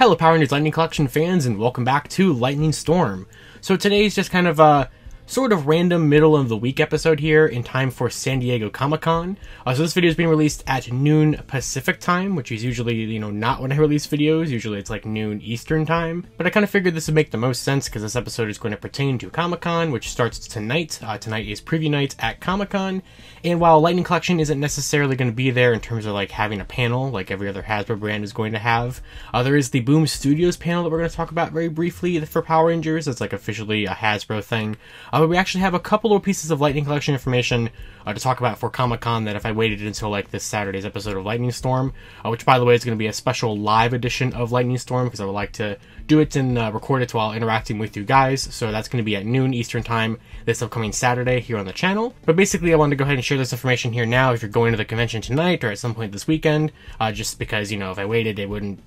Hello Power Rangers Lightning Collection fans, and welcome back to Lightning Storm. So today's just kind of a sort of random middle of the week episode here in time for San Diego Comic-Con. So this video is being released at noon Pacific time, which is usually, not when I release videos. Usually it's like noon Eastern time. But I kind of figured this would make the most sense because this episode is going to pertain to Comic-Con, which starts tonight. Tonight is preview night at Comic-Con. And while Lightning Collection isn't necessarily going to be there in terms of like having a panel like every other Hasbro brand is going to have, there is the Boom Studios panel that we're going to talk about very briefly for Power Rangers. It's like officially a Hasbro thing. But we actually have a couple of pieces of Lightning Collection information to talk about for Comic-Con that if I waited until like this Saturday's episode of Lightning Storm, which by the way is going to be a special live edition of Lightning Storm because I would like to do it and record it while interacting with you guys. So that's going to be at noon Eastern time this upcoming Saturday here on the channel. But basically I wanted to go ahead and share this information here now if you're going to the convention tonight or at some point this weekend, just because, if I waited it wouldn't,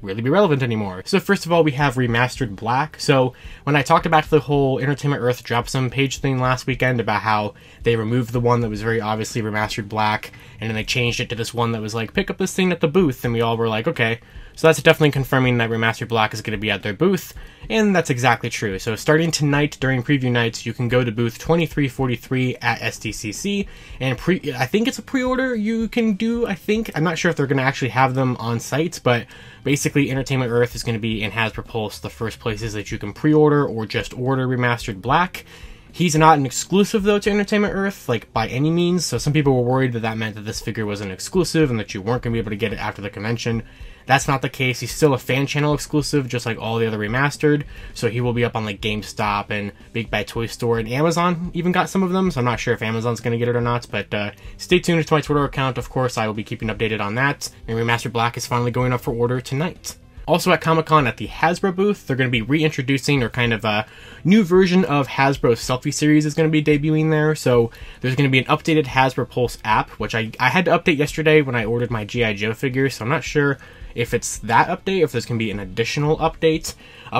really be relevant anymore. So first of all, we have Remastered Black. So when I talked about the whole Entertainment Earth drop some page thing last weekend about how they removed the one that was very obviously Remastered Black and then they changed it to this one that was like, pick up this thing at the booth, and we all were like, okay. So that's definitely confirming that Remastered Black is going to be at their booth, and that's exactly true. So starting tonight during preview nights, you can go to booth 2343 at SDCC, and I think it's a pre-order you can do, I'm not sure if they're going to actually have them on site, but basically Entertainment Earth is going to be in Hasbro Pulse the first places that you can pre-order or just order Remastered Black. He's not an exclusive, though, to Entertainment Earth, like, by any means, so some people were worried that that meant that this figure was an exclusive and that you weren't going to be able to get it after the convention. That's not the case. He's still a fan channel exclusive, just like all the other Remastered, so he will be up on, like, GameStop and Big Bad Toy Store, and Amazon even got some of them, so I'm not sure if Amazon's going to get it or not, but stay tuned to my Twitter account, of course. I will be keeping updated on that, and Remastered Black is finally going up for order tonight. Also at Comic-Con at the Hasbro booth, they're going to be reintroducing or kind of a new version of Hasbro's Selfie Series is going to be debuting there. So there's going to be an updated Hasbro Pulse app, which I had to update yesterday when I ordered my G.I. Joe figure, so I'm not sure if it's that update or if there's going to be an additional update.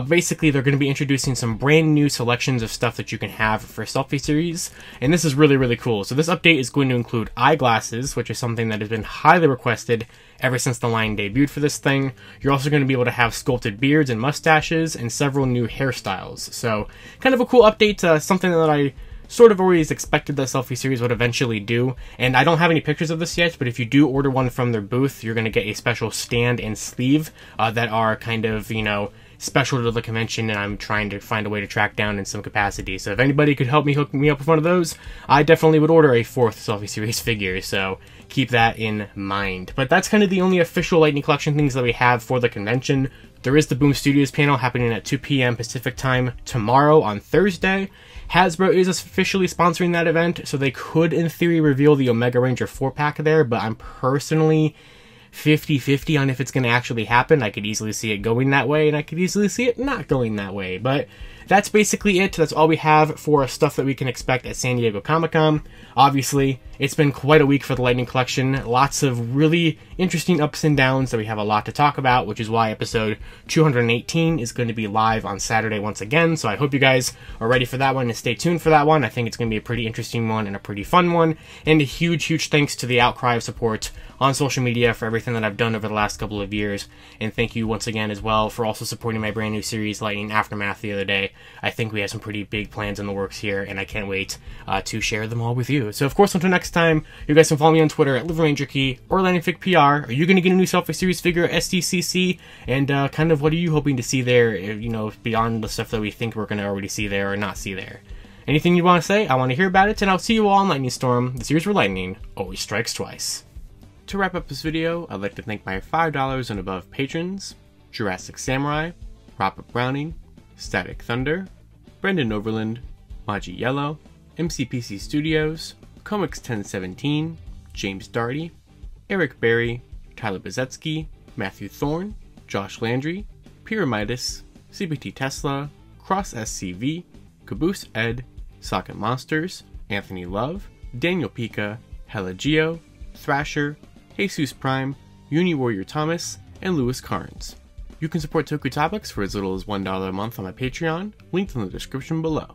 Basically, they're going to be introducing some brand new selections of stuff that you can have for Selfie Series, and this is really, really cool. So this update is going to include eyeglasses, which is something that has been highly requested ever since the line debuted for this thing. You're also going to be able to have sculpted beards and mustaches and several new hairstyles. So kind of a cool update, something that I sort of always expected the Selfie Series would eventually do, and I don't have any pictures of this yet, but if you do order one from their booth, you're going to get a special stand and sleeve that are kind of, special to the convention, and I'm trying to find a way to track down in some capacity. So if anybody could help me hook me up with one of those, I definitely would order a 4th Selfie Series figure, so keep that in mind. But that's kind of the only official Lightning Collection things that we have for the convention. There is the Boom Studios panel happening at 2 p.m. Pacific time tomorrow on Thursday. Hasbro is officially sponsoring that event, so they could, in theory, reveal the Omega Ranger 4-pack there, but I'm personally 50-50 on if it's going to actually happen. I could easily see it going that way, and I could easily see it not going that way, but that's basically it. That's all we have for stuff that we can expect at San Diego Comic-Con. Obviously, it's been quite a week for the Lightning Collection. Lots of really interesting ups and downs that we have a lot to talk about, which is why episode 218 is going to be live on Saturday once again. So I hope you guys are ready for that one and stay tuned for that one. I think it's going to be a pretty interesting one and a pretty fun one. And a huge, huge thanks to the outcry of support on social media for everything that I've done over the last couple of years. And thank you once again as well for also supporting my brand new series, Lightning Aftermath, the other day. I think we have some pretty big plans in the works here, and I can't wait to share them all with you. So of course, until next time, you guys can follow me on Twitter at LiveRangerKey or LandingFigPR. Are you going to get a new Selfie Series figure at SDCC? And kind of what are you hoping to see there, beyond the stuff that we think we're going to already see there or not see there? Anything you want to say, I want to hear about it, and I'll see you all on Lightning Storm. The series where lightning always strikes twice. To wrap up this video, I'd like to thank my $5 and above patrons: Jurassic Samurai, Robert Browning, Static Thunder, Brendan Overland, Maji Yellow, MCPC Studios, Comics 1017, James Darty, Eric Berry, Tyler Bezetsky, Matthew Thorne, Josh Landry, Pyramidus, CBT Tesla, Cross SCV, Caboose Ed, Socket Monsters, Anthony Love, Daniel Pika, Hella Geo, Thrasher, Jesus Prime, Uni Warrior Thomas, and Lewis Carnes. You can support Toku Topics for as little as $1 a month on my Patreon, linked in the description below.